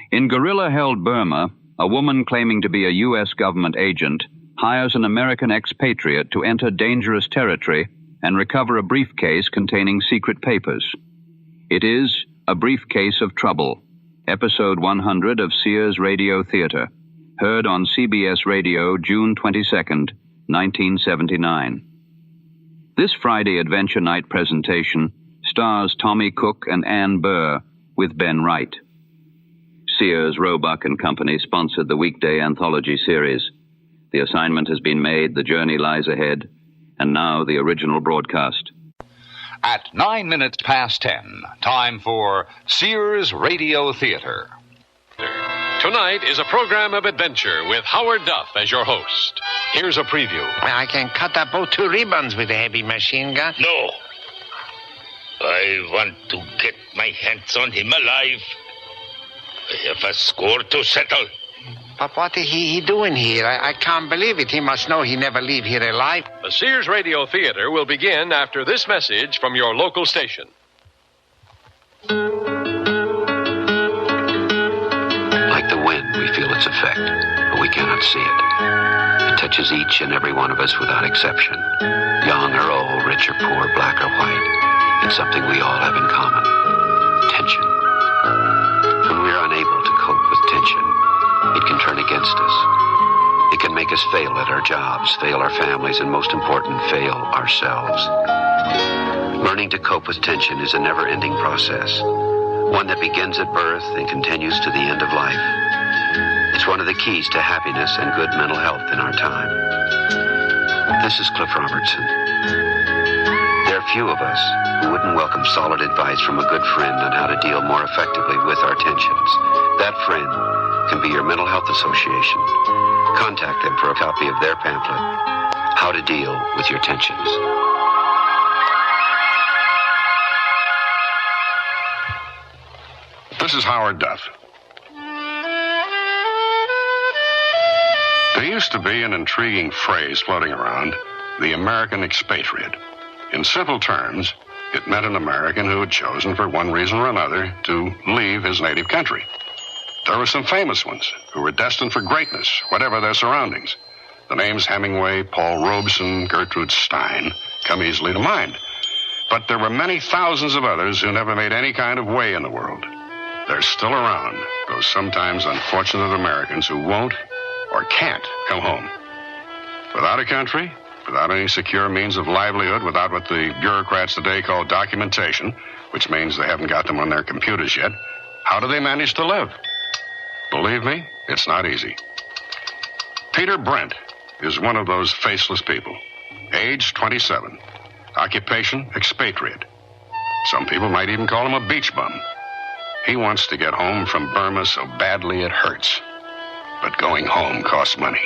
In guerrilla-held Burma, a woman claiming to be a U.S. government agent hires an American expatriate to enter dangerous territory and recover a briefcase containing secret papers. It is A Briefcase of Trouble, episode 100 of Sears Radio Theater, heard on CBS Radio June 22nd, 1979. This Friday Adventure Night presentation stars Tommy Cook and Ann Burr with Ben Wright. Sears, Roebuck & Company sponsored the weekday anthology series. The assignment has been made, the journey lies ahead, and now the original broadcast. At 9 minutes past 10, time for Sears Radio Theater. Tonight is a program of adventure with Howard Duff as your host. Here's a preview. I can cut up both two ribbons with a heavy machine gun. No. I want to get my hands on him alive. I have a score to settle. But what is he doing here? I can't believe it. He must know he never leave here alive. The Sears Radio Theater will begin after this message from your local station. Like the wind, we feel its effect, but we cannot see it. It touches each and every one of us without exception. Young or old, rich or poor, black or white. It's something we all have in common. Tension. When we're unable to cope with tension, it can turn against us. It can make us fail at our jobs, fail our families, and most important, fail ourselves. Learning to cope with tension is a never-ending process, one that begins at birth and continues to the end of life. It's one of the keys to happiness and good mental health in our time. This is Cliff Robertson. There are few of us who wouldn't welcome solid advice from a good friend on how to deal more effectively with our tensions. That friend can be your mental health association. Contact them for a copy of their pamphlet, How to Deal with Your Tensions. This is Howard Duff. There used to be an intriguing phrase floating around, the American expatriate. In simple terms, it meant an American who had chosen for one reason or another to leave his native country. There were some famous ones who were destined for greatness, whatever their surroundings. The names Hemingway, Paul Robeson, Gertrude Stein come easily to mind. But there were many thousands of others who never made any kind of way in the world. They're still around, those sometimes unfortunate Americans who won't or can't come home. Without a country, without any secure means of livelihood, without what the bureaucrats today call documentation, which means they haven't got them on their computers yet, how do they manage to live? Believe me, it's not easy. Peter Brent is one of those faceless people. Age 27. Occupation, expatriate. Some people might even call him a beach bum. He wants to get home from Burma so badly it hurts. But going home costs money.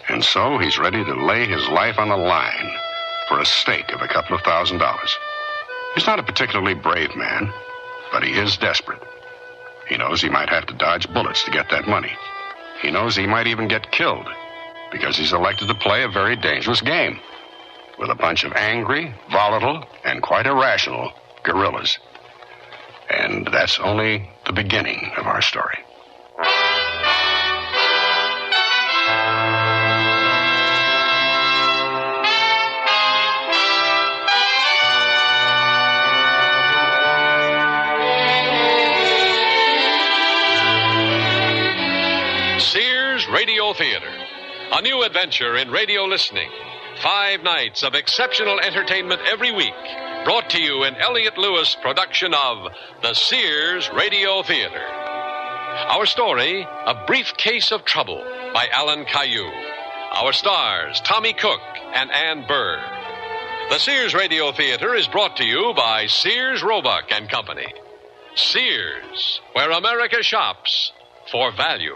And so he's ready to lay his life on the line for a stake of a couple of $1,000s. He's not a particularly brave man, but he is desperate. He knows he might have to dodge bullets to get that money. He knows he might even get killed because he's elected to play a very dangerous game with a bunch of angry, volatile, and quite irrational guerrillas. And that's only the beginning of our story. Sears Radio Theater, a new adventure in radio listening. 5 nights of exceptional entertainment every week, brought to you in Elliott Lewis' production of the Sears Radio Theater. Our story, A Briefcase of Trouble, by Alan Caillou. Our stars, Tommy Cook and Ann Burr. The Sears Radio Theater is brought to you by Sears, Roebuck & Company. Sears, where America shops for value.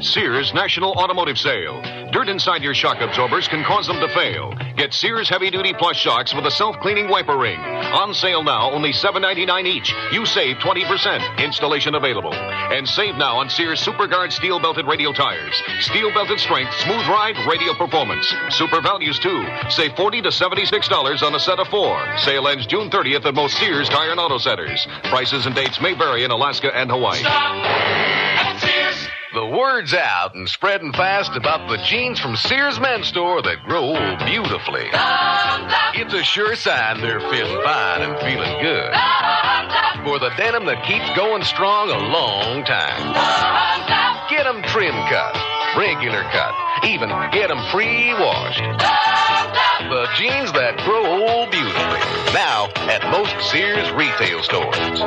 Sears National Automotive Sale. Dirt inside your shock absorbers can cause them to fail. Get Sears heavy-duty plus shocks with a self-cleaning wiper ring. On sale now, only $7.99 each. You save 20%. Installation available. And save now on Sears SuperGuard steel-belted radial tires. Steel-belted strength, smooth ride, radial performance. Super values, too. Save $40 to $76 on a set of 4. Sale ends June 30th at most Sears Tire and Auto Centers. Prices and dates may vary in Alaska and Hawaii. Stop! Word's out and spreading fast about the jeans from Sears Men's Store that grow old beautifully. It's a sure sign they're feeling fine and feeling good. For the denim that keeps going strong a long time. Get them trim cut, regular cut, even get them pre-washed. The jeans that grow old beautifully. Now at most Sears retail stores.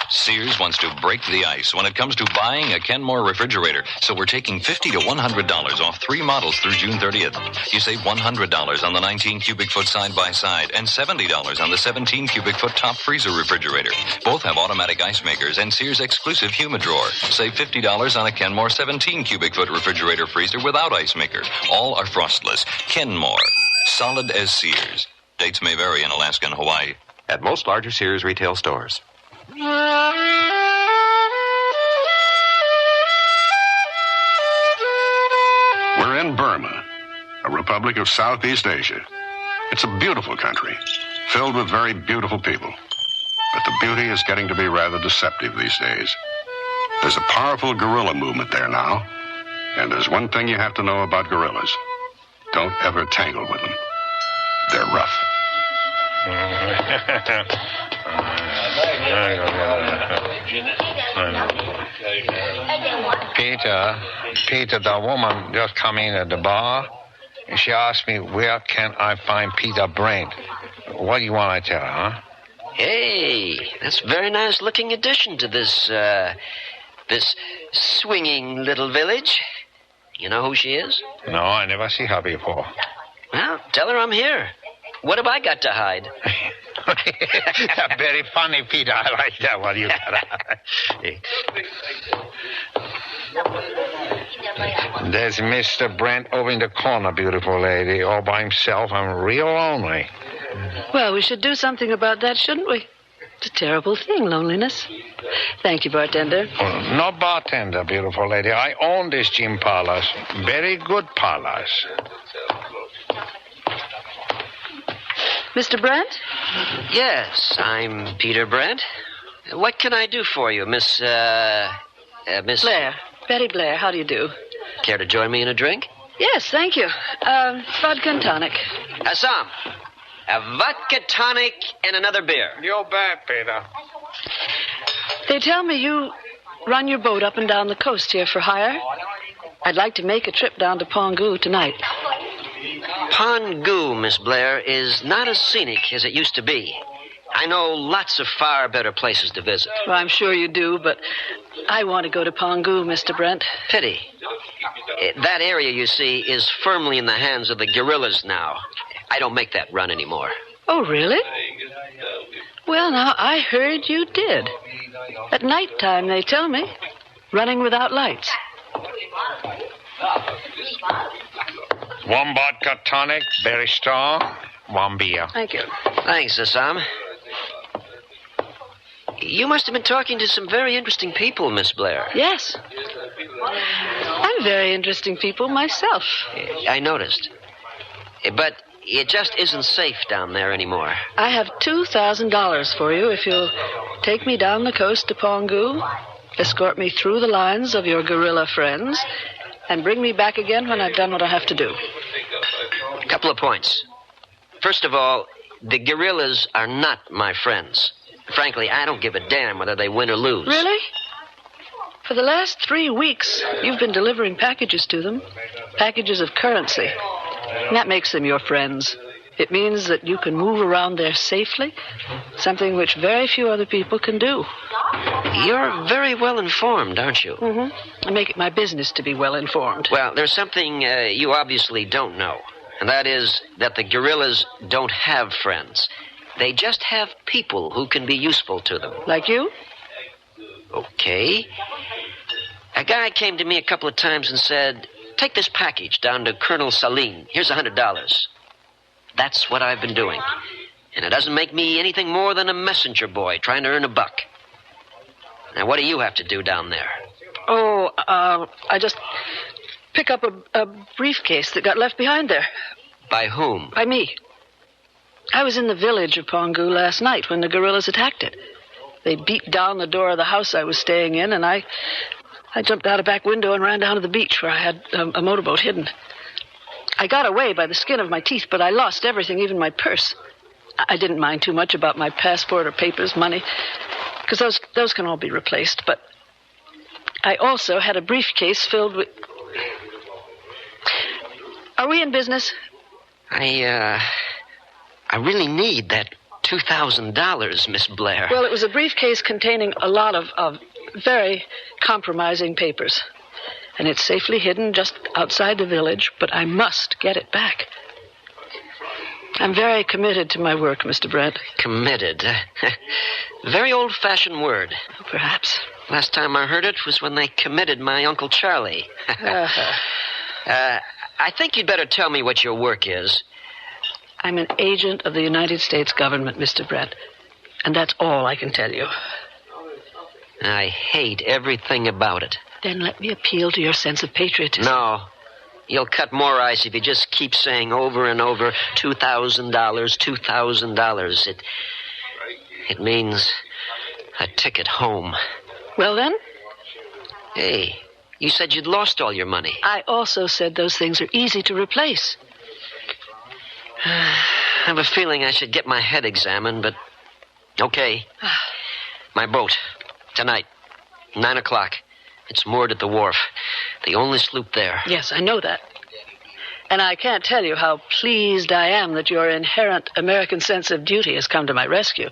Sears wants to break the ice when it comes to buying a Kenmore refrigerator. So we're taking $50 to $100 off 3 models through June 30th. You save $100 on the 19 cubic foot side-by-side and $70 on the 17 cubic foot top freezer refrigerator. Both have automatic ice makers and Sears exclusive humid drawer. Save $50 on a Kenmore 17 cubic foot refrigerator freezer without ice maker. All are frostless. Kenmore. Solid as Sears. Dates may vary in Alaska and Hawaii. At most larger Sears retail stores. We're in Burma, a republic of Southeast Asia. It's a beautiful country, filled with very beautiful people. But the beauty is getting to be rather deceptive these days. There's a powerful guerrilla movement there now. And there's one thing you have to know about guerrillas. Don't ever tangle with them. They're rough. Peter, the woman just come in at the bar, and she asked me, where can I find Peter Brent? What do you want I tell her, huh? Hey, that's a very nice looking addition to this swinging little village. You know who she is? No, I never see her before. Well, tell her I'm here. What have I got to hide? Very funny, Peter. I like that one. You got. There's Mr. Brent over in the corner, beautiful lady, all by himself. I'm real lonely. Well, we should do something about that, shouldn't we? It's a terrible thing, loneliness. Thank you, bartender. Oh, no bartender, beautiful lady. I own this gin parlors. Very good parlors. Mr. Brent? Yes, I'm Peter Brent. What can I do for you, Miss Blair. Betty Blair, how do you do? Care to join me in a drink? Yes, thank you. Vodka and tonic. Some. A vodka tonic and another beer. You're bad, Peter. They tell me you run your boat up and down the coast here for hire. I'd like to make a trip down to Pongu tonight. Pongu, Miss Blair, is not as scenic as it used to be. I know lots of far better places to visit. Well, I'm sure you do, but I want to go to Pongu, Mr. Brent. Pity. That area, you see, is firmly in the hands of the guerrillas now. I don't make that run anymore. Oh, really? Well, now, I heard you did. At nighttime, they tell me. Running without lights. One vodka tonic, very strong. One beer. Thank you. Thanks, Assam. You must have been talking to some very interesting people, Miss Blair. Yes. I'm very interesting people myself. I noticed. But it just isn't safe down there anymore. I have $2,000 for you if you'll take me down the coast to Pongu, escort me through the lines of your guerrilla friends, and bring me back again when I've done what I have to do. A couple of points. First of all, the guerrillas are not my friends. Frankly, I don't give a damn whether they win or lose. Really? For the last 3 weeks, you've been delivering packages to them. Packages of currency. And that makes them your friends. It means that you can move around there safely, something which very few other people can do. You're very well informed, aren't you? Mm-hmm. I make it my business to be well informed. Well, there's something you obviously don't know, and that is that the guerrillas don't have friends. They just have people who can be useful to them. Like you? Okay. A guy came to me a couple of times and said, take this package down to Colonel Saline. Here's $100. That's what I've been doing. And it doesn't make me anything more than a messenger boy trying to earn a buck. Now, what do you have to do down there? Oh, I just pick up a briefcase that got left behind there. By whom? By me. I was in the village of Pongu last night when the guerrillas attacked it. They beat down the door of the house I was staying in, and I jumped out a back window and ran down to the beach where I had a motorboat hidden. I got away by the skin of my teeth, but I lost everything, even my purse. I didn't mind too much about my passport or papers, money, because those can all be replaced. But I also had a briefcase filled with... Are we in business? I really need that $2,000, Miss Blair. Well, it was a briefcase containing a lot of very compromising papers. And it's safely hidden just outside the village, but I must get it back. I'm very committed to my work, Mr. Brent. Committed? Very old-fashioned word. Perhaps. Last time I heard it was when they committed my Uncle Charlie. I think you'd better tell me what your work is. I'm an agent of the United States government, Mr. Brent. And that's all I can tell you. I hate everything about it. Then let me appeal to your sense of patriotism. No. You'll cut more ice if you just keep saying over and over, $2,000, $2,000. It means a ticket home. Well, then? Hey, you said you'd lost all your money. I also said those things are easy to replace. I have a feeling I should get my head examined, but... Okay. My boat. Tonight. 9 o'clock. It's moored at the wharf. The only sloop there. Yes, I know that. And I can't tell you how pleased I am that your inherent American sense of duty has come to my rescue,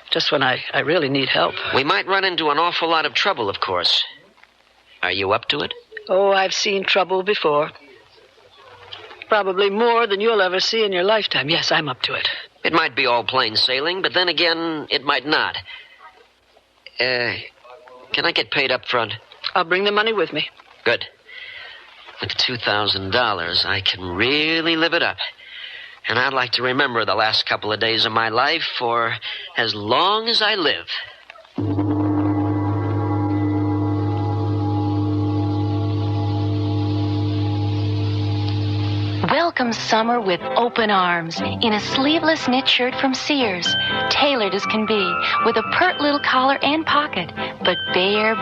just when I really need help. We might run into an awful lot of trouble, of course. Are you up to it? Oh, I've seen trouble before. Probably more than you'll ever see in your lifetime. Yes, I'm up to it. It might be all plain sailing, but then again, it might not. Can I get paid up front? I'll bring the money with me. Good. With $2,000, I can really live it up. And I'd like to remember the last couple of days of my life for as long as I live. Welcome summer with open arms in a sleeveless knit shirt from Sears, tailored as can be, with a pert little collar and pocket, but bare,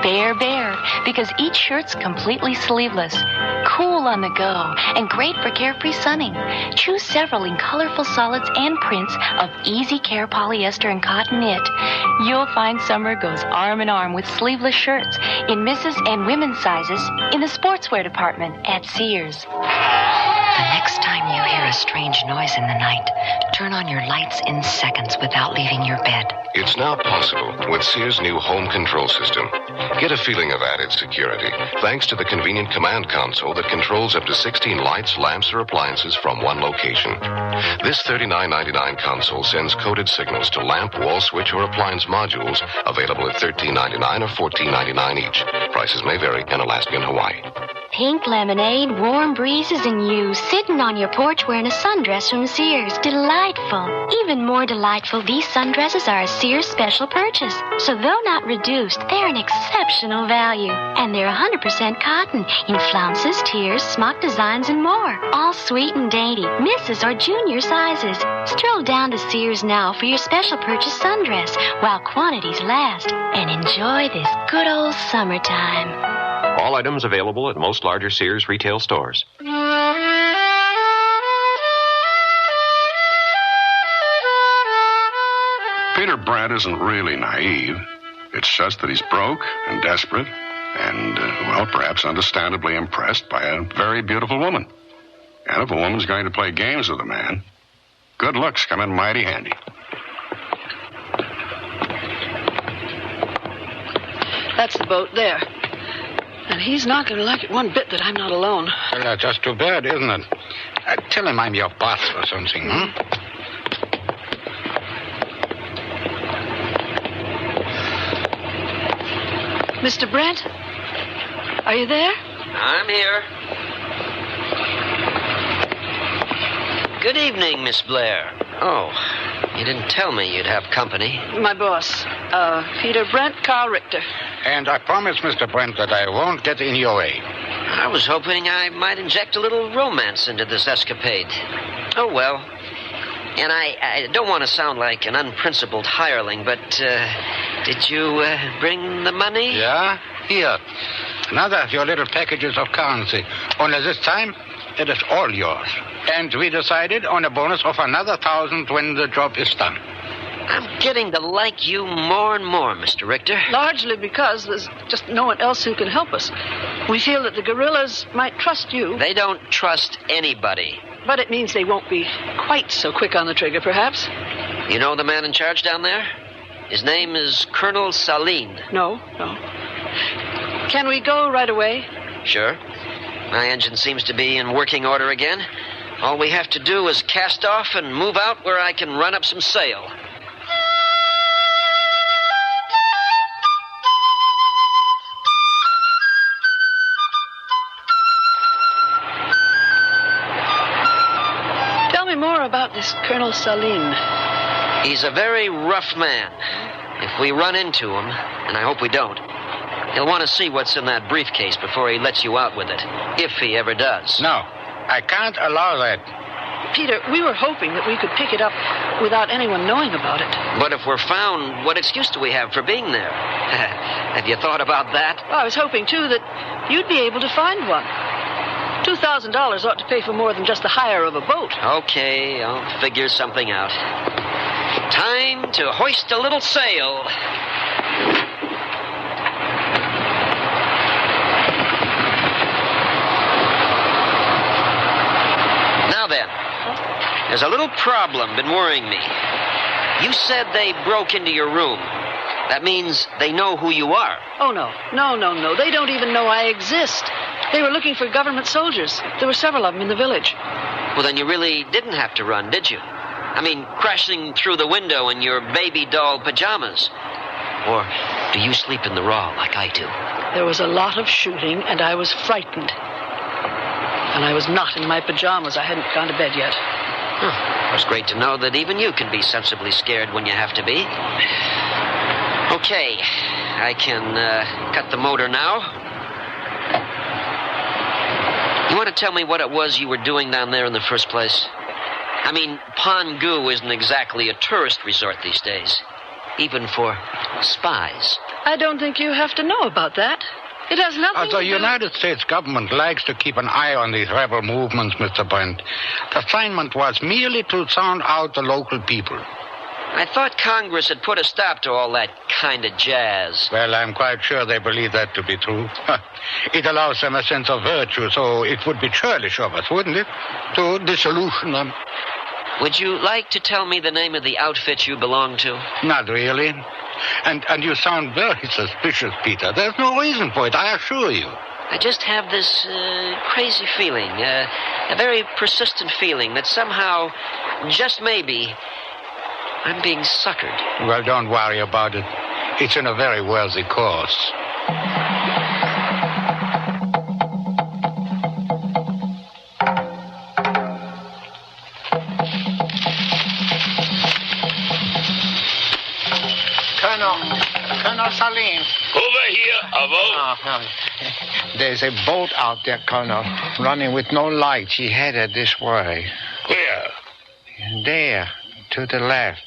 because each shirt's completely sleeveless, cool on the go, and great for carefree sunning. Choose several in colorful solids and prints of easy care polyester and cotton knit. You'll find summer goes arm in arm with sleeveless shirts in misses and women's sizes in the sportswear department at Sears. The next time you hear a strange noise in the night, turn on your lights in seconds without leaving your bed. It's now possible with Sears' new home control system. Get a feeling of added security thanks to the convenient command console that controls up to 16 lights, lamps, or appliances from one location. This $39.99 console sends coded signals to lamp, wall switch, or appliance modules available at $13.99 or $14.99 each. Prices may vary in Alaska and Hawaii. Pink lemonade, warm breezes, and you sitting on your porch wearing a sundress from Sears. Delightful. Even more delightful, these sundresses are a Sears special purchase. So though not reduced, they're an exceptional value. And they're 100% cotton in flounces, tiers, smock designs, and more. All sweet and dainty, misses or junior sizes. Stroll down to Sears now for your special purchase sundress while quantities last. And enjoy this good old summertime. All items available at most larger Sears retail stores. Peter Brent isn't really naive. It's just that he's broke and desperate and, perhaps understandably impressed by a very beautiful woman. And if a woman's going to play games with a man, good looks come in mighty handy. That's the boat there. And he's not going to like it one bit that I'm not alone. Well, that's just too bad, isn't it? Tell him I'm your boss or something, huh? Mr. Brent? Are you there? I'm here. Good evening, Miss Blair. Oh, you didn't tell me you'd have company. My boss, Peter Brent, Carl Richter. And I promise, Mr. Brent, that I won't get in your way. I was hoping I might inject a little romance into this escapade. Oh, well. And I don't want to sound like an unprincipled hireling, but Did you bring the money? Yeah? Here. Another of your little packages of currency. Only this time, it is all yours. And we decided on a bonus of another 1,000 when the job is done. I'm getting to like you more and more, Mr. Richter. Largely because there's just no one else who can help us. We feel that the guerrillas might trust you. They don't trust anybody. But it means they won't be quite so quick on the trigger, perhaps. You know the man in charge down there? His name is Colonel Saline. No. Can we go right away? Sure. My engine seems to be in working order again. All we have to do is cast off and move out where I can run up some sail. Tell me more about this Colonel Saline. He's a very rough man. If we run into him, and I hope we don't, he'll want to see what's in that briefcase before he lets you out with it, if he ever does. No, I can't allow that. Peter, we were hoping that we could pick it up without anyone knowing about it. But if we're found, what excuse do we have for being there? Have you thought about that? Well, I was hoping, too, that you'd be able to find one. $2,000 ought to pay for more than just the hire of a boat. Okay, I'll figure something out. Time to hoist a little sail. Now then, there's a little problem been worrying me. You said they broke into your room. That means they know who you are. Oh, no. No. They don't even know I exist. They were looking for government soldiers. There were several of them in the village. Well, then you really didn't have to run, did you? I mean, crashing through the window in your baby doll pajamas. Or do you sleep in the raw like I do? There was a lot of shooting, and I was frightened. And I was not in my pajamas. I hadn't gone to bed yet. It was great to know that even you can be sensibly scared when you have to be. Okay, I can cut the motor now. You want to tell me what it was you were doing down there in the first place? I mean, Pongu isn't exactly a tourist resort these days, even for spies. I don't think you have to know about that. It has nothing to do... The United States government likes to keep an eye on these rebel movements, Mr. Brent. The assignment was merely to sound out the local people. I thought Congress had put a stop to all that kind of jazz. Well, I'm quite sure they believe that to be true. It allows them a sense of virtue, so it would be churlish of us, wouldn't it, to disillusion them? Would you like to tell me the name of the outfit you belong to? Not really. And you sound very suspicious, Peter. There's no reason for it, I assure you. I just have this crazy feeling, a very persistent feeling that somehow, just maybe, I'm being suckered. Well, don't worry about it. It's in a very worthy cause. Colonel Saline. Over here, Avo. There's a boat out there, Colonel, running with no light. She headed this way. Where? There, to the left.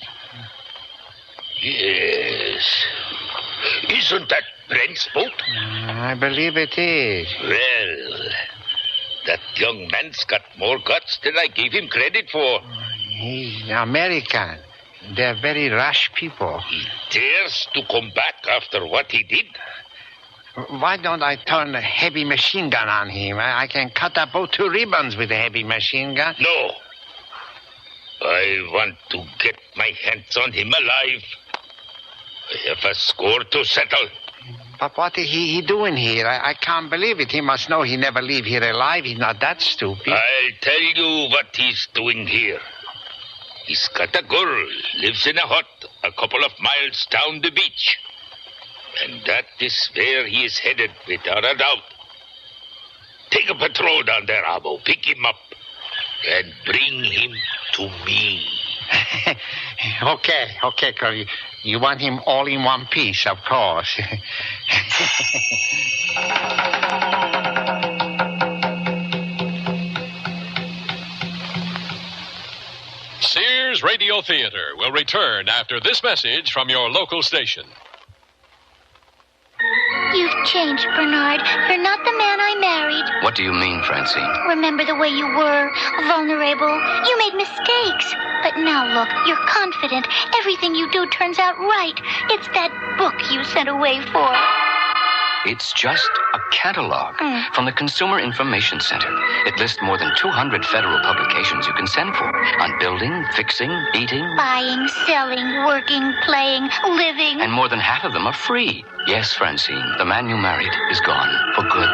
Yes. Isn't that Brent's boat? I believe it is. Well, that young man's got more guts than I gave him credit for. He's American. They're very rash people. He dares to come back after what he did? Why don't I turn a heavy machine gun on him? I can cut that boat to ribbons with a heavy machine gun. No. I want to get my hands on him alive. I have a score to settle. But what is he doing here? I can't believe it. He must know he never leave here alive. He's not that stupid. I'll tell you what he's doing here. He's got a girl, lives in a hut a couple of miles down the beach. And that is where he is headed, without a doubt. Take a patrol down there, Abo. Pick him up and bring him to me. Okay, Curly. You want him all in one piece, of course. Sears Radio Theater will return after this message from your local station. You've changed, Bernard. You're not the man I married. What do you mean, Francine? Remember the way you were, vulnerable. You made mistakes. But now look, you're confident. Everything you do turns out right. It's that book you sent away for. It's just a catalog from the Consumer Information Center. It lists more than 200 federal publications you can send for on building, fixing, eating. Buying, selling, working, playing, living. And more than half of them are free. Yes, Francine, the man you married is gone for good.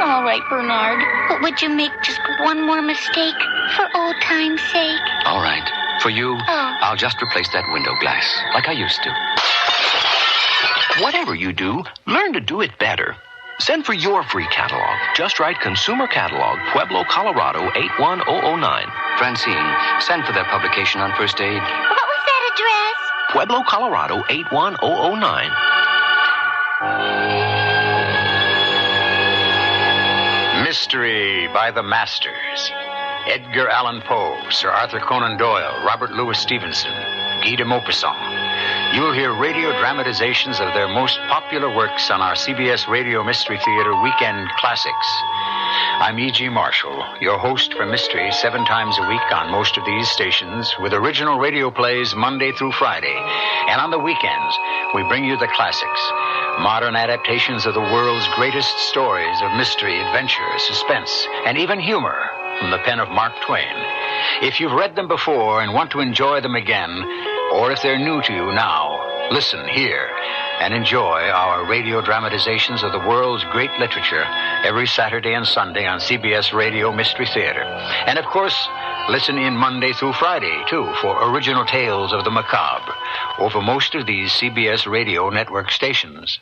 All right, Bernard. But would you make just one more mistake for old time's sake? All right. For you, I'll just replace that window glass like I used to. Whatever you do, learn to do it better. Send for your free catalog. Just write Consumer Catalog, Pueblo, Colorado, 81009. Francine, send for that publication on first aid. What was that address? Pueblo, Colorado, 81009. Mystery by the Masters. Edgar Allan Poe, Sir Arthur Conan Doyle, Robert Louis Stevenson, Guy de Maupassant. You'll hear radio dramatizations of their most popular works on our CBS Radio Mystery Theater Weekend Classics. I'm E.G. Marshall, your host for Mystery 7 times a week on most of these stations, with original radio plays Monday through Friday. And on the weekends, we bring you the classics, modern adaptations of the world's greatest stories of mystery, adventure, suspense, and even humor from the pen of Mark Twain. If you've read them before and want to enjoy them again, or if they're new to you now, listen here and enjoy our radio dramatizations of the world's great literature every Saturday and Sunday on CBS Radio Mystery Theater. And, of course, listen in Monday through Friday, too, for original tales of the macabre over most of these CBS Radio network stations.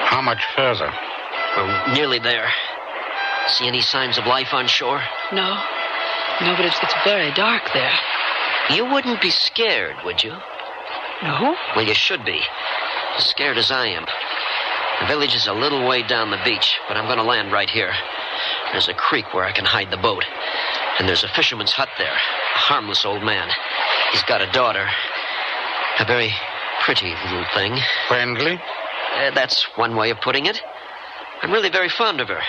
How much further? We're nearly there. See any signs of life on shore? No, but it's very dark there. You wouldn't be scared, would you? No? Well, you should be. As scared as I am. The village is a little way down the beach, but I'm going to land right here. There's a creek where I can hide the boat. And there's a fisherman's hut there. A harmless old man. He's got a daughter. A very pretty little thing. Friendly? That's one way of putting it. I'm really very fond of her.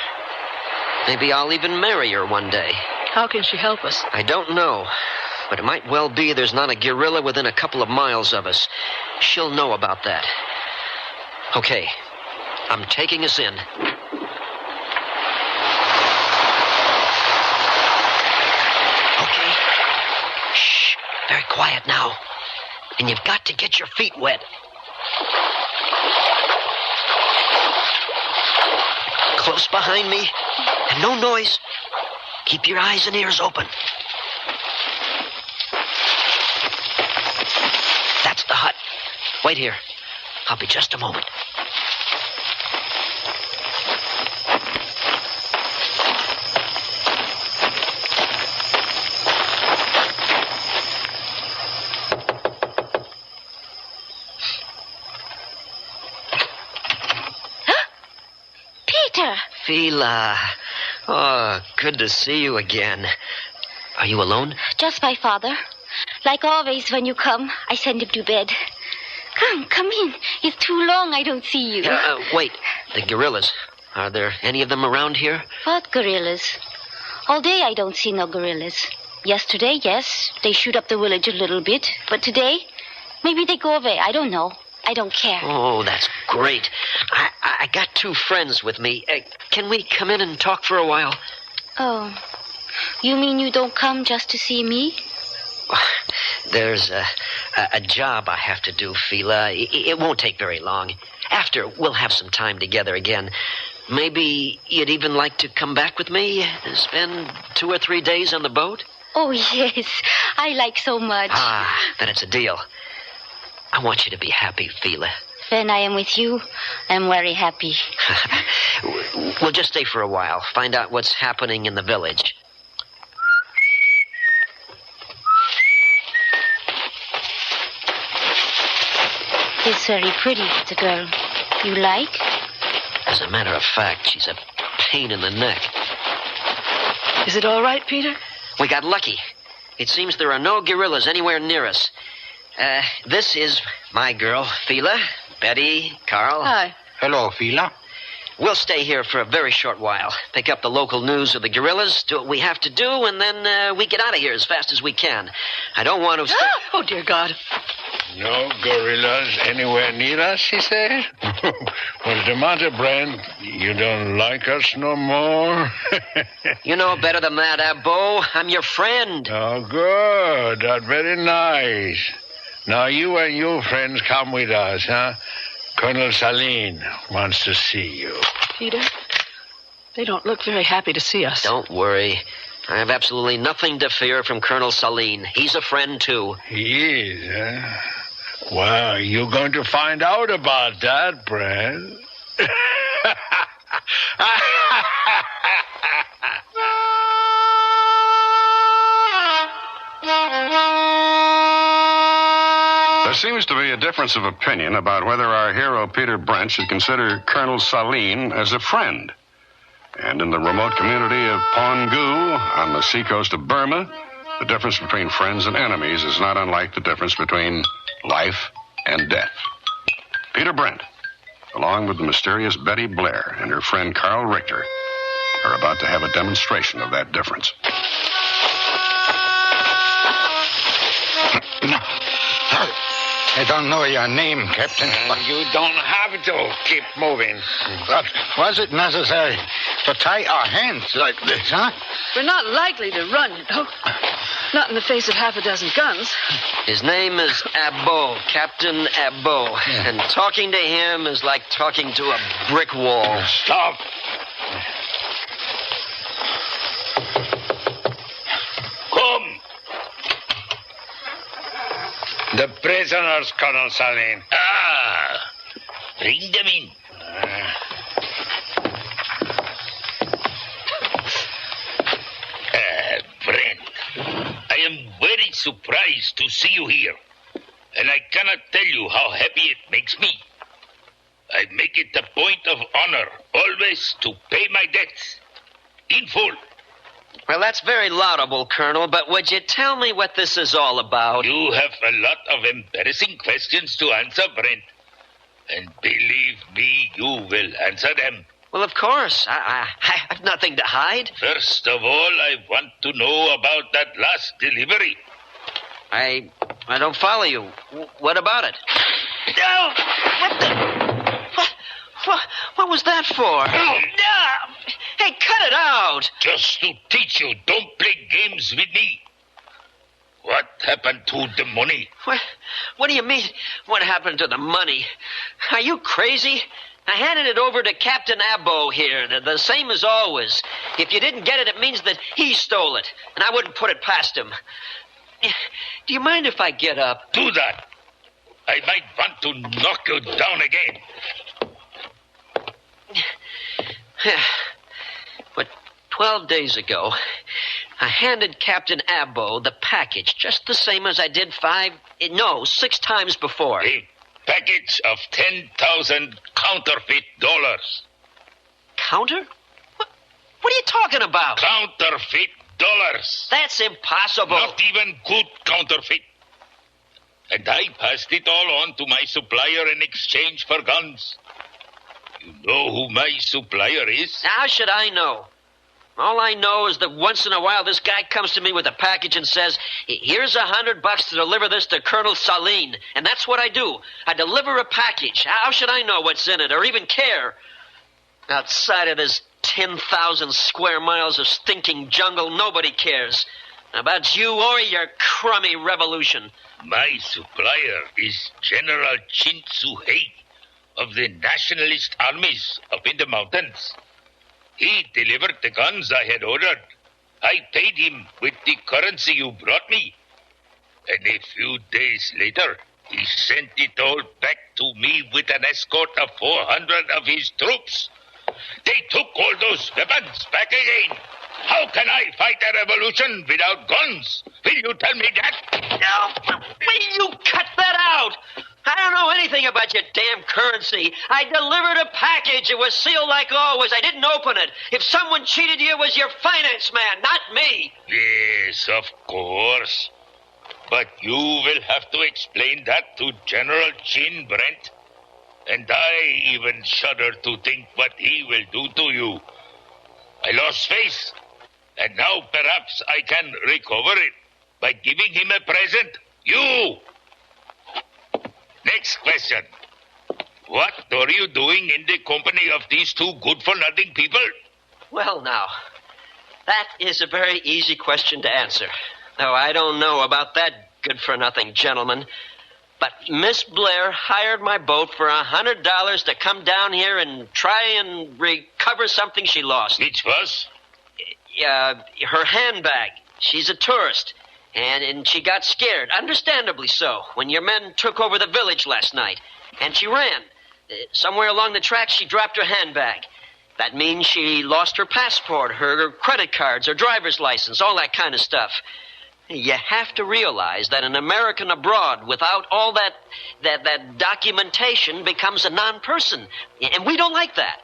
Maybe I'll even marry her one day. How can she help us? I don't know. But it might well be there's not a guerrilla within a couple of miles of us. She'll know about that. Okay. I'm taking us in. Okay. Shh. Very quiet now. And you've got to get your feet wet. Close behind me. And no noise. Keep your eyes and ears open. That's the hut. Wait here. I'll be just a moment. Fila. Oh, good to see you again. Are you alone? Just my father. Like always, when you come, I send him to bed. Come in. It's too long I don't see you. Wait. The guerrillas. Are there any of them around here? What guerrillas? All day I don't see no guerrillas. Yesterday, yes, they shoot up the village a little bit. But today, maybe they go away. I don't know. I don't care. Oh, that's great. I got 2 friends with me. Can we come in and talk for a while? Oh, you mean you don't come just to see me? There's a job I have to do, Fila. It won't take very long. After, we'll have some time together again. Maybe you'd even like to come back with me and spend 2 or 3 days on the boat? Oh, yes. I like so much. Then it's a deal. I want you to be happy, Fila. When I am with you, I'm very happy. We'll just stay for a while. Find out what's happening in the village. It's very pretty, the girl. You like? As a matter of fact, she's a pain in the neck. Is it all right, Peter? We got lucky. It seems there are no guerrillas anywhere near us. This is my girl, Fila, Betty, Carl. Hi. Hello, Fila. We'll stay here for a very short while. Pick up the local news of the guerrillas, do what we have to do, and then we get out of here as fast as we can. I don't want to... Oh, dear God. No guerrillas anywhere near us, he said? What's the matter, Brent? You don't like us no more? You know better than that, Abbo. I'm your friend. Oh, good. That's very nice. Now, you and your friends come with us, huh? Colonel Saline wants to see you. Peter, they don't look very happy to see us. Don't worry. I have absolutely nothing to fear from Colonel Saline. He's a friend, too. He is, huh? Well, you're going to find out about that, Brent. There seems to be a difference of opinion about whether our hero Peter Brent should consider Colonel Saline as a friend. And in the remote community of Pongu, on the seacoast of Burma, the difference between friends and enemies is not unlike the difference between life and death. Peter Brent, along with the mysterious Betty Blair and her friend Carl Richter, are about to have a demonstration of that difference. I don't know your name, Captain. You don't have to keep moving. But was it necessary to tie our hands like this, huh? We're not likely to run, you know. Not in the face of half a dozen guns. His name is Abbo, Captain Abbo. Yeah. And talking to him is like talking to a brick wall. Stop. Come. The prisoners, Colonel Saline. Ah, bring them in. Brent, I am very surprised to see you here, and I cannot tell you how happy it makes me. I make it a point of honor always to pay my debts in full. Well, that's very laudable, Colonel, but would you tell me what this is all about? You have a lot of embarrassing questions to answer, Brent. And believe me, you will answer them. Well, of course. I have nothing to hide. First of all, I want to know about that last delivery. I don't follow you. What about it? No! What the... What was that for? No! Hey, cut it out! Just to teach you, don't play games with me. What happened to the money? What do you mean, what happened to the money? Are you crazy? I handed it over to Captain Abbo here, the same as always. If you didn't get it, it means that he stole it, and I wouldn't put it past him. Do you mind if I get up? Do that. I might want to knock you down again. But 12 days ago, I handed Captain Abbo the package just the same as I did 6 times before. A package of 10,000 counterfeit dollars. Counter? What are you talking about? Counterfeit dollars. That's impossible. Not even good counterfeit. And I passed it all on to my supplier in exchange for guns. You know who my supplier is? How should I know? All I know is that once in a while this guy comes to me with a package and says, here's $100 to deliver this to Colonel Saline. And that's what I do. I deliver a package. How should I know what's in it or even care? Outside of this 10,000 square miles of stinking jungle, nobody cares. About you or your crummy revolution. My supplier is General Chin Su-hei of the nationalist armies up in the mountains. He delivered the guns I had ordered. I paid him with the currency you brought me. And a few days later, he sent it all back to me with an escort of 400 of his troops. They took all those weapons back again. How can I fight a revolution without guns? Will you tell me that? No, will you cut that out? I don't know anything about your damn currency. I delivered a package. It was sealed like always. I didn't open it. If someone cheated you, it was your finance man, not me. Yes, of course. But you will have to explain that to General Chin, Brent. And I even shudder to think what he will do to you. I lost face, and now perhaps I can recover it by giving him a present. You! Next question. What are you doing in the company of these two good-for-nothing people? Well, now, that is a very easy question to answer. Though I don't know about that good-for-nothing gentleman. But Miss Blair hired my boat for $100 to come down here and try and recover something she lost. Which was? Her handbag. She's a tourist. And she got scared, understandably so, when your men took over the village last night. And she ran. Somewhere along the tracks, she dropped her handbag. That means she lost her passport, her credit cards, her driver's license, all that kind of stuff. You have to realize that an American abroad without all that documentation becomes a non-person. And we don't like that.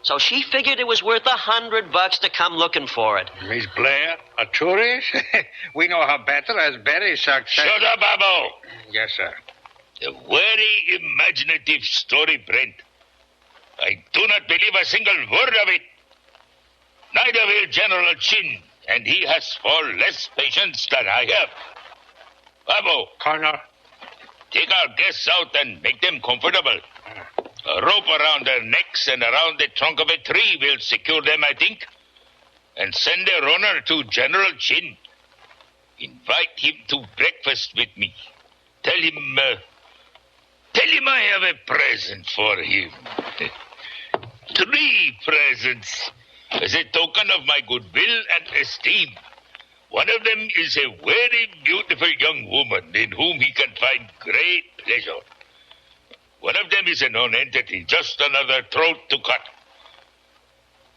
So she figured it was worth $100 to come looking for it. Miss Blair, a tourist? We know her better as very successful. Shut up, Abo! Yes, sir. A very imaginative story, Brent. I do not believe a single word of it. Neither will General Chin, and he has far less patience than I have. Abo. Colonel. Take our guests out and make them comfortable. A rope around their necks and around the trunk of a tree will secure them, I think. And send a runner to General Chin. Invite him to breakfast with me. Tell him I have a present for him. 3 presents as a token of my goodwill and esteem. One of them is a very beautiful young woman in whom he can find great pleasure. One of them is a non-entity, just another throat to cut.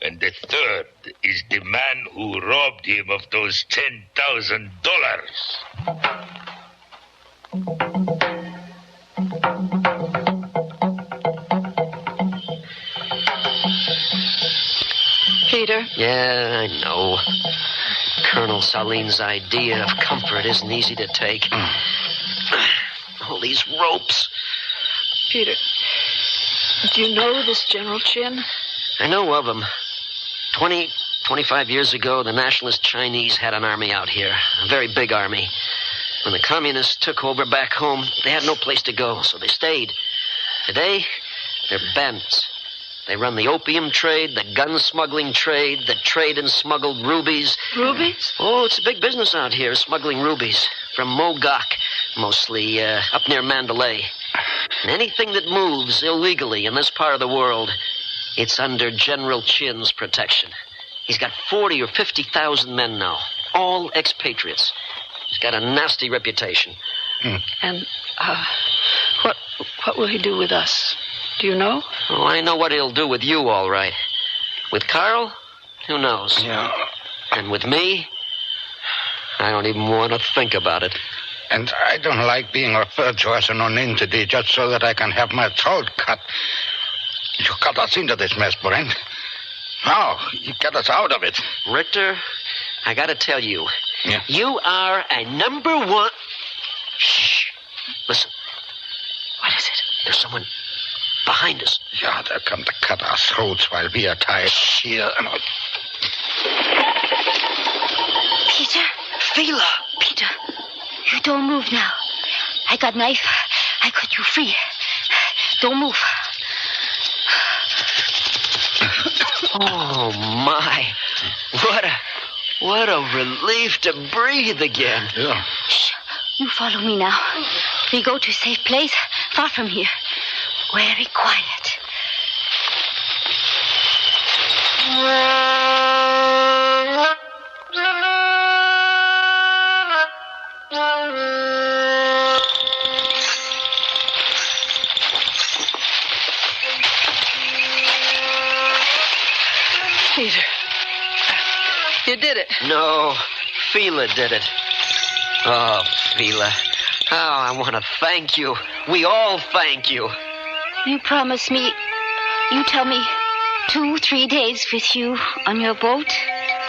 And the third is the man who robbed him of those $10,000. Peter? Yeah, I know. Colonel Salin's idea of comfort isn't easy to take. All these ropes. Peter, do you know this General Chin? I know of him. 25 years ago, the nationalist Chinese had an army out here. A very big army. When the communists took over back home, they had no place to go, so they stayed. Today, they're bandits. They run the opium trade, the gun smuggling trade, the trade in smuggled rubies. Rubies? Oh, it's a big business out here, smuggling rubies. From Mogok, mostly, up near Mandalay. And anything that moves illegally in this part of the world, it's under General Chin's protection. He's got 40 or 50,000 men now, all expatriates. He's got a nasty reputation. And what will he do with us? Do you know? Oh, I know what he'll do with you, all right. With Carl, who knows? Yeah. And with me, I don't even want to think about it. And I don't like being referred to as a non-entity just so that I can have my throat cut. You got us into this mess, Brent. Now, you get us out of it. Richter, I gotta tell you, Yeah. you are a number one... Shh. Listen. What is it? There's someone behind us. Yeah, they'll come to cut our throats while we are tied here. Peter? Fila! Peter, you don't move now. I got knife. I cut you free. Don't move. Oh, my. What a relief to breathe again. Yeah. Shh. You follow me now. We go to a safe place, far from here. Very quiet. Peter, you did it. No, Fila did it. Oh, Fila, I want to thank you. We all thank you. You promise me, you tell me 2-3 days with you on your boat?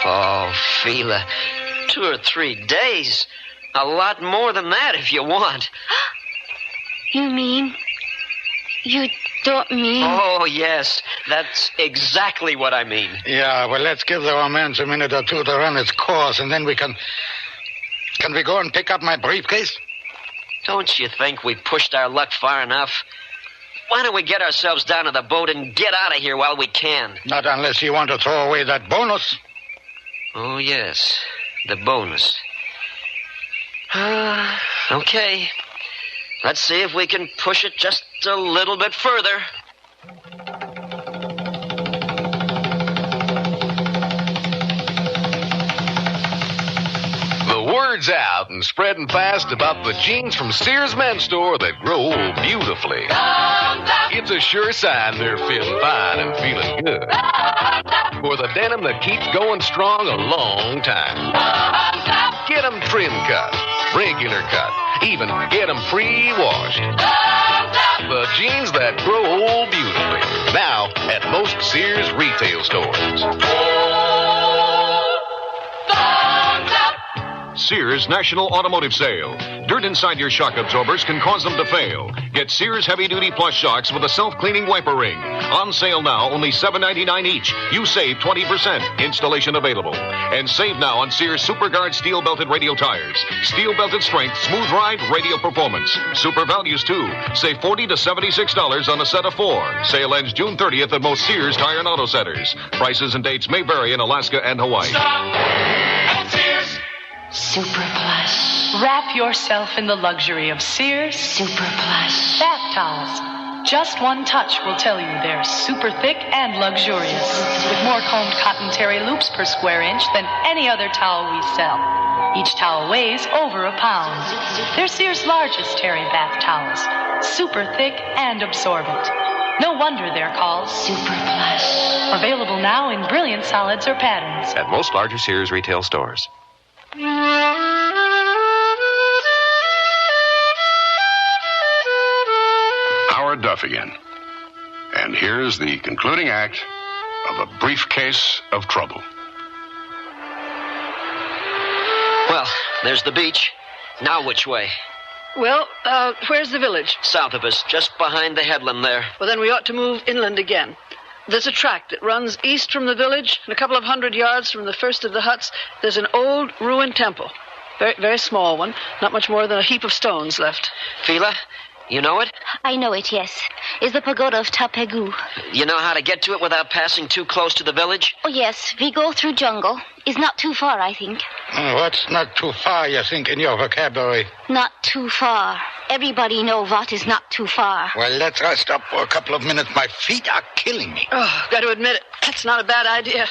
Oh, Fila, 2 or 3 days. A lot more than that if you want. You mean? You don't mean? Oh, yes. That's exactly what I mean. Yeah, well, let's give the romance a minute or two to run its course, and then we can... Can we go and pick up my briefcase? Don't you think we pushed our luck far enough? Why don't we get ourselves down to the boat and get out of here while we can? Not unless you want to throw away that bonus. Oh, yes. The bonus. Okay. Let's see if we can push it just a little bit further. The word's out and spreading fast about the jeans from Sears Men's Store that grow beautifully. It's a sure sign they're feeling fine and feeling good. For the denim that keeps going strong a long time. Get them trim cut, regular cut, even get them pre-washed. The jeans that grow old beautifully. Now at most Sears retail stores. Sears National Automotive Sale. Dirt inside your shock absorbers can cause them to fail. Get Sears heavy-duty plus shocks with a self-cleaning wiper ring. On sale now, only $7.99 each. You save 20%. Installation available. And save now on Sears SuperGuard steel-belted radio tires. Steel-belted strength, smooth ride, radio performance. Super values, too. Save $40 to $76 on a set of 4. Sale ends June 30th at most Sears Tire and Auto Centers. Prices and dates may vary in Alaska and Hawaii. Stop at Sears. Super Plush. Wrap yourself in the luxury of Sears Super Plush bath towels. Just one touch will tell you they're super thick and luxurious, with more combed cotton terry loops per square inch than any other towel we sell. Each towel weighs over a pound. They're Sears' largest terry bath towels, super thick and absorbent. No wonder they're called Super Plush. Available now in brilliant solids or patterns. At most larger Sears retail stores. Howard Duff again. And here's the concluding act of A Briefcase of Trouble. Well, there's the beach. Now which way? Well, where's the village? South of us, just behind the headland there. Well, then we ought to move inland again. There's a track that runs east from the village, and a couple of 100 yards from the first of the huts, there's an old ruined temple. Very, very small one. Not much more than a heap of stones left. Fila, you know it? I know it, yes. It's the pagoda of Tapegu. You know how to get to it without passing too close to the village? Oh, yes. We go through jungle. It's not too far, I think. What's not too far, you think, in your vocabulary? Not too far. Everybody know what is not too far. Well, let's rest up for a couple of minutes. My feet are killing me. Oh, got to admit it. That's not a bad idea.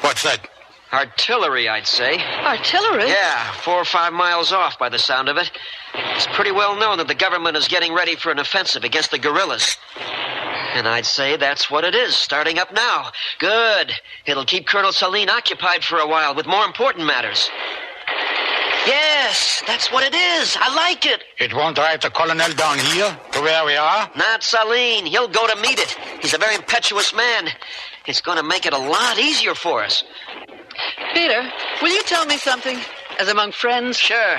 What's that? Artillery, I'd say. Artillery? Yeah, 4 or 5 miles off by the sound of it. It's pretty well known that the government is getting ready for an offensive against the guerrillas. And I'd say that's what it is, starting up now. Good. It'll keep Colonel Saline occupied for a while with more important matters. Yes, that's what it is. I like it. It won't drive the colonel down here to where we are? Not Saline. He'll go to meet it. He's a very impetuous man. It's going to make it a lot easier for us. Peter, will you tell me something, as among friends? Sure.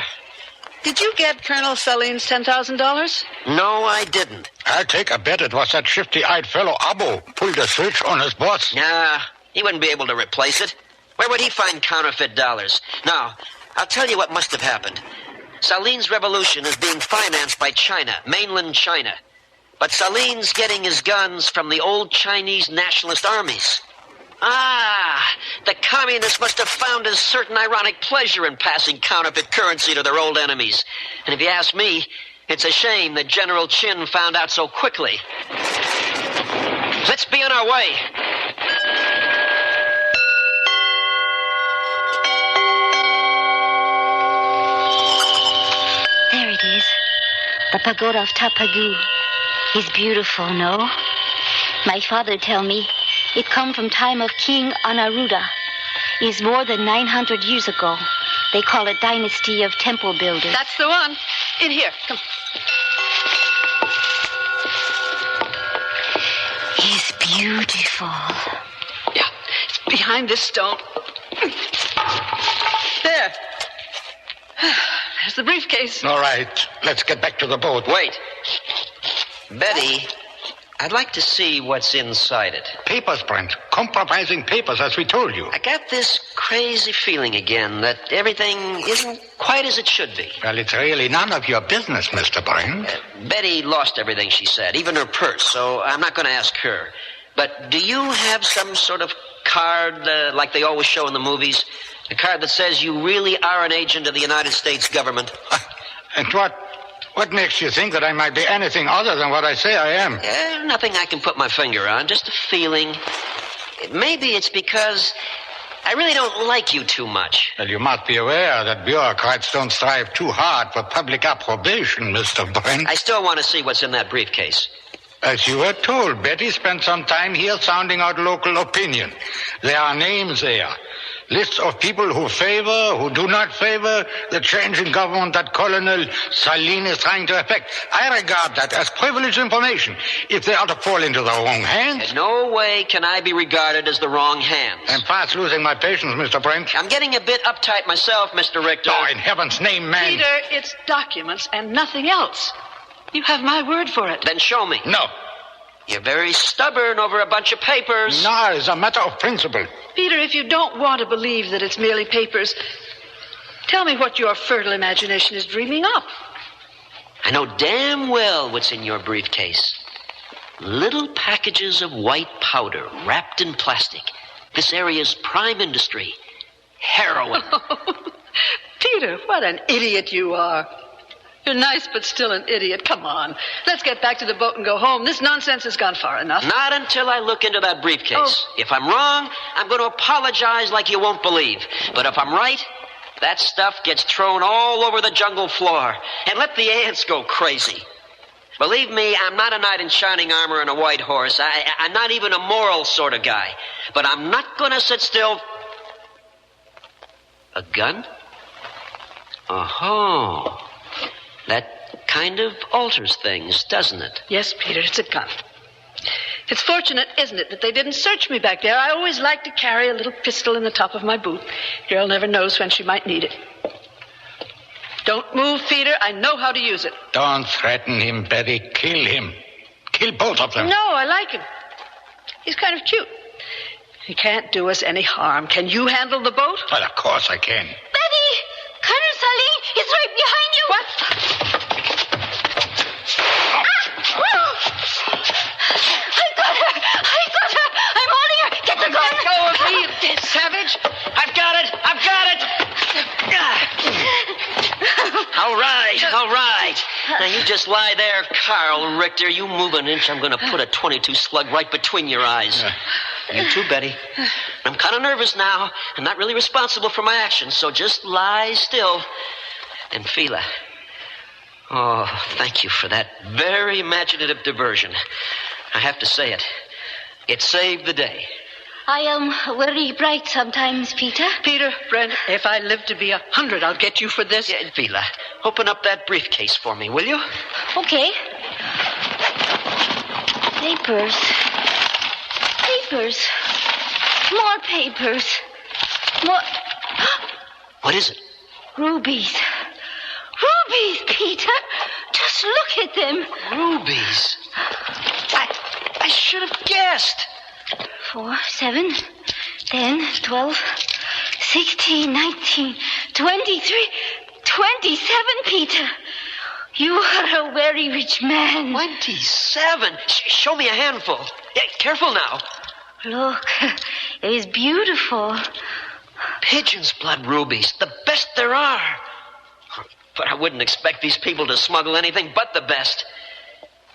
Did you get Colonel Saline's $10,000? No, I didn't. I'll take a bet it was that shifty-eyed fellow Abo pulled the switch on his boss. Nah, he wouldn't be able to replace it. Where would he find counterfeit dollars? Now, I'll tell you what must have happened. Saline's revolution is being financed by China, mainland China. But Saline's getting his guns from the old Chinese nationalist armies. Ah, the communists must have found a certain ironic pleasure in passing counterfeit currency to their old enemies. And if you ask me, it's a shame that General Chin found out so quickly. Let's be on our way. There it is. The pagoda of Tapegu. It's beautiful, no? My father tell me it come from time of King Anaruda. It's more than 900 years ago. They call it Dynasty of Temple Builders. That's the one. In here. Come. He's beautiful. Yeah, it's behind this stone. There. There's the briefcase. All right, let's get back to the boat. Wait. Betty, I'd like to see what's inside it. Papers, Brent. Compromising papers, as we told you. I got this crazy feeling again that everything isn't quite as it should be. Well, it's really none of your business, Mr. Brent. Betty lost everything she said, even her purse, so I'm not going to ask her. But do you have some sort of card like they always show in the movies? A card that says you really are an agent of the United States government? And what makes you think that I might be anything other than what I say I am? Nothing I can put my finger on, just a feeling. Maybe it's because I really don't like you too much. Well, you must be aware that bureaucrats don't strive too hard for public approbation, Mr. Brent. I still want to see what's in that briefcase. As you were told, Betty spent some time here sounding out local opinion. There are names there. Lists of people who favor, who do not favor the change in government that Colonel Saline is trying to effect. I regard that as privileged information. If they are to fall into the wrong hands... In no way can I be regarded as the wrong hands. I'm fast losing my patience, Mr. Brent. I'm getting a bit uptight myself, Mr. Richter. Oh, in heaven's name, man. Peter, it's documents and nothing else. You have my word for it. Then show me. No. You're very stubborn over a bunch of papers. No, it's a matter of principle. Peter, if you don't want to believe that it's merely papers, tell me what your fertile imagination is dreaming up. I know damn well what's in your briefcase. Little packages of white powder wrapped in plastic. This area's prime industry. Heroin. Peter, what an idiot you are. You're nice, but still an idiot. Come on. Let's get back to the boat and go home. This nonsense has gone far enough. Not until I look into that briefcase. If I'm wrong, I'm going to apologize like you won't believe. But if I'm right, that stuff gets thrown all over the jungle floor. And let the ants go crazy. Believe me, I'm not a knight in shining armor and a white horse. I'm not even a moral sort of guy. But I'm not going to sit still. A gun? Oh. That kind of alters things, doesn't it? Yes, Peter, it's a gun. It's fortunate, isn't it, that they didn't search me back there. I always like to carry a little pistol in the top of my boot. Girl never knows when she might need it. Don't move, Peter. I know how to use it. Don't threaten him, Betty. Kill him. Kill both of them. No, I like him. He's kind of cute. He can't do us any harm. Can you handle the boat? Well, of course I can. Betty! Colonel Saline is right behind you. What? I got her! I'm holding her! Get the gun! Let go of me, you dead savage! I've got it! All right. Now you just lie there, Carl Richter. You move an inch, I'm going to put a .22 slug right between your eyes. You too, Betty. I'm kind of nervous now. I'm not really responsible for my actions, so just lie still. And Fila. Oh, thank you for that very imaginative diversion. I have to say it. It saved the day. I am very bright sometimes, Peter. Peter, Brent, if I live to be 100, I'll get you for this. Yeah, Fila, open up that briefcase for me, will you? Okay. Papers. More papers. More... What is it? Rubies. Rubies, Peter. Just look at them. Rubies. I should have guessed. 4, 7, 10, 12, 16, 19, 23, 27, Peter. You are a very rich man. 27? Show me a handful. Yeah, careful now. Look, it is beautiful. Pigeon's blood rubies, the best there are. But I wouldn't expect these people to smuggle anything but the best.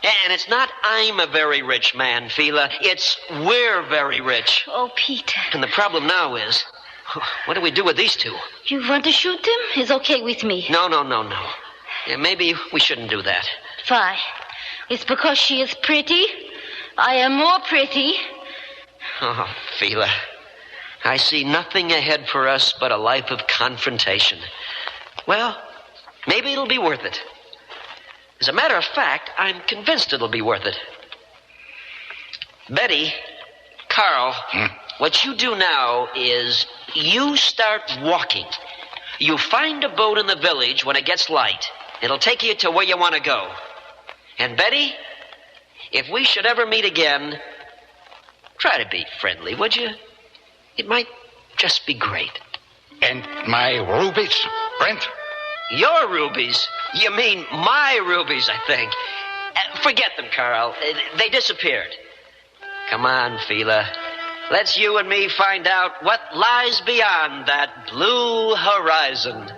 And it's not I'm a very rich man, Fila. It's we're very rich. Oh, Peter. And the problem now is, what do we do with these two? You want to shoot them? It's okay with me. No. Yeah, maybe we shouldn't do that. Why? It's because she is pretty? I am more pretty. Oh, Fila. I see nothing ahead for us but a life of confrontation. Well, maybe it'll be worth it. As a matter of fact, I'm convinced it'll be worth it. Betty, Carl, what you do now is you start walking. You find a boat in the village when it gets light. It'll take you to where you want to go. And Betty, if we should ever meet again, try to be friendly, would you? It might just be great. And my rubies, Brent? Your rubies? You mean my rubies, I think. Forget them, Carl. They disappeared. Come on, Fila. Let's you and me find out what lies beyond that blue horizon.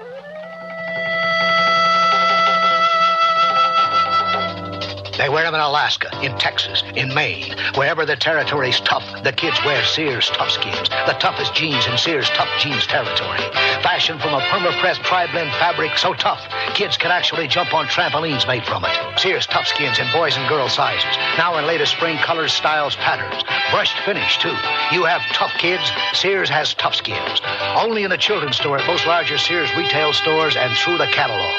They wear them in Alaska, in Texas, in Maine. Wherever the territory's tough, the kids wear Sears Toughskins, the toughest jeans in Sears Tough Jeans territory. Fashioned from a perma-pressed tri-blend fabric so tough, kids can actually jump on trampolines made from it. Sears Toughskins in boys and girls sizes. Now in latest spring colors, styles, patterns. Brushed finish, too. You have tough kids, Sears has Toughskins. Only in the children's store at most larger Sears retail stores and through the catalog.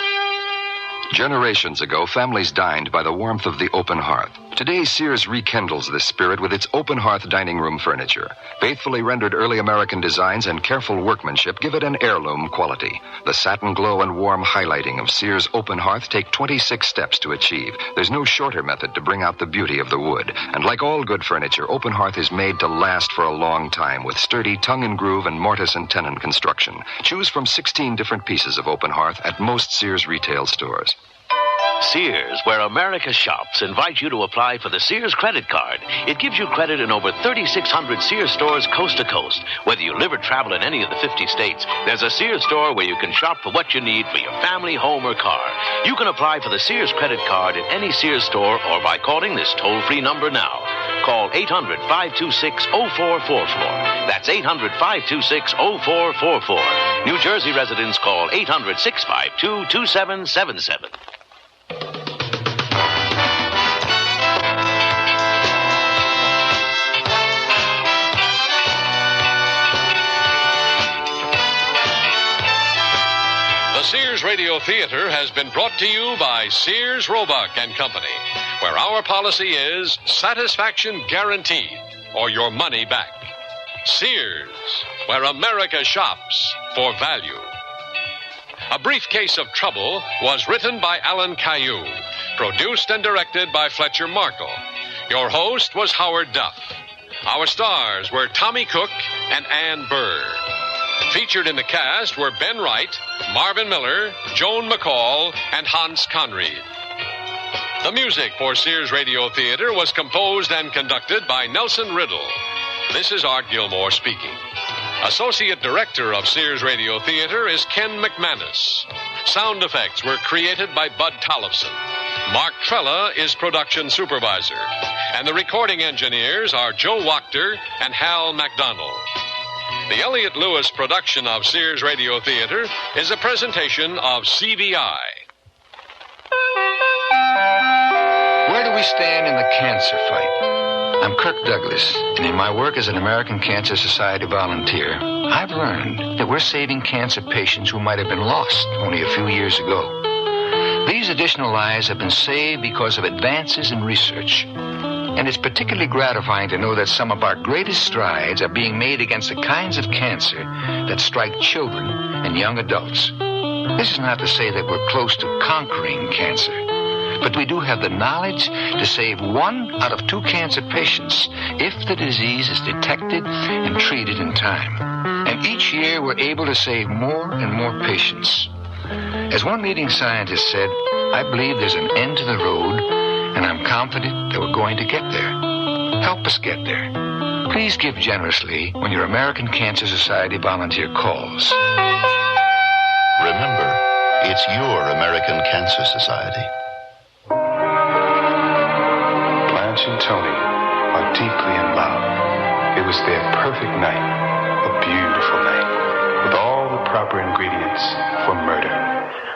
Generations ago, families dined by the warmth of the open hearth. Today, Sears rekindles this spirit with its open hearth dining room furniture. Faithfully rendered early American designs and careful workmanship give it an heirloom quality. The satin glow and warm highlighting of Sears open hearth take 26 steps to achieve. There's no shorter method to bring out the beauty of the wood. And like all good furniture, open hearth is made to last for a long time with sturdy tongue and groove and mortise and tenon construction. Choose from 16 different pieces of open hearth at most Sears retail stores. Sears, where America shops, invites you to apply for the Sears credit card. It gives you credit in over 3,600 Sears stores coast to coast. Whether you live or travel in any of the 50 states, there's a Sears store where you can shop for what you need for your family, home, or car. You can apply for the Sears credit card at any Sears store or by calling this toll-free number now. Call 800-526-0444. That's 800-526-0444. New Jersey residents call 800-652-2777. The Sears Radio Theater has been brought to you by Sears Roebuck and Company, where our policy is satisfaction guaranteed or your money back. Sears, where America shops for value. A Briefcase of Trouble was written by Alan Caillou, produced and directed by Fletcher Markle. Your host was Howard Duff. Our stars were Tommy Cook and Ann Burr. Featured in the cast were Ben Wright, Marvin Miller, Joan McCall, and Hans Conried. The music for Sears Radio Theater was composed and conducted by Nelson Riddle. This is Art Gilmore speaking. Associate Director of Sears Radio Theater is Ken McManus. Sound effects were created by Bud Tollefson. Mark Trella is Production Supervisor. And the recording engineers are Joe Wachter and Hal MacDonald. The Elliott Lewis production of Sears Radio Theater is a presentation of CBI. Where do we stand in the cancer fight? I'm Kirk Douglas, and in my work as an American Cancer Society volunteer, I've learned that we're saving cancer patients who might have been lost only a few years ago. These additional lives have been saved because of advances in research. And it's particularly gratifying to know that some of our greatest strides are being made against the kinds of cancer that strike children and young adults. This is not to say that we're close to conquering cancer, but we do have the knowledge to save 1 out of 2 cancer patients if the disease is detected and treated in time. And each year we're able to save more and more patients. As one leading scientist said, I believe there's an end to the road, and I'm confident that we're going to get there. Help us get there. Please give generously when your American Cancer Society volunteer calls. Remember, it's your American Cancer Society. Blanche and Tony are deeply in love. It was their perfect night, a beautiful night, with all the proper ingredients for murder.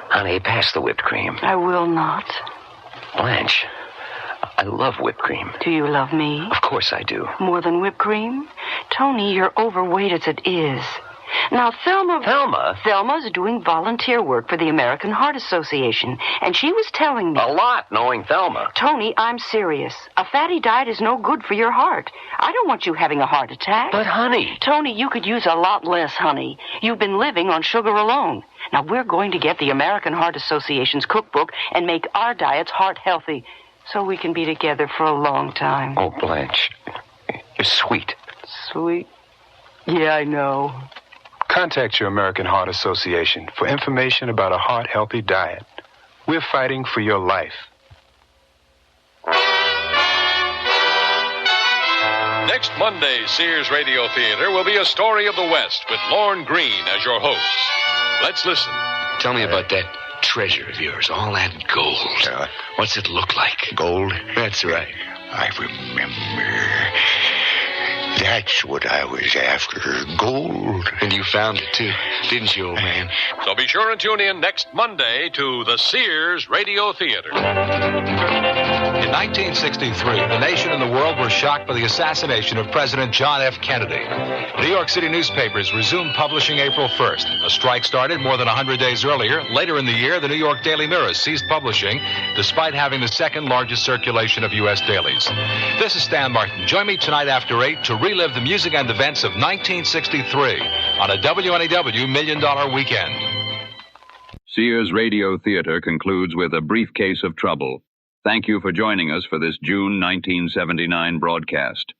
Honey, pass the whipped cream. I will not. Blanche, I love whipped cream. Do you love me? Of course I do. More than whipped cream? Tony, you're overweight as it is. Now, Thelma's doing volunteer work for the American Heart Association, and she was telling me... A lot, knowing Thelma. Tony, I'm serious. A fatty diet is no good for your heart. I don't want you having a heart attack. But, honey... Tony, you could use a lot less honey. You've been living on sugar alone. Now, we're going to get the American Heart Association's cookbook and make our diets heart healthy so we can be together for a long time. Oh, Blanche, you're sweet. Sweet? Yeah, I know. Contact your American Heart Association for information about a heart-healthy diet. We're fighting for your life. Next Monday's Sears Radio Theater will be a story of the West with Lorne Greene as your host. Let's listen. Tell me about that treasure of yours, all that gold. What's it look like? Gold? That's right. I remember. That's what I was after, gold. And you found it, too, didn't you, old man? So be sure and tune in next Monday to the Sears Radio Theater. In 1963, the nation and the world were shocked by the assassination of President John F. Kennedy. New York City newspapers resumed publishing April 1st. A strike started more than 100 days earlier. Later in the year, the New York Daily Mirror ceased publishing, despite having the second largest circulation of U.S. dailies. This is Stan Martin. Join me tonight after 8 to relive the music and events of 1963 on a WNEW $1 Million Weekend. Sears Radio Theater concludes with A Briefcase of Trouble. Thank you for joining us for this June 1979 broadcast.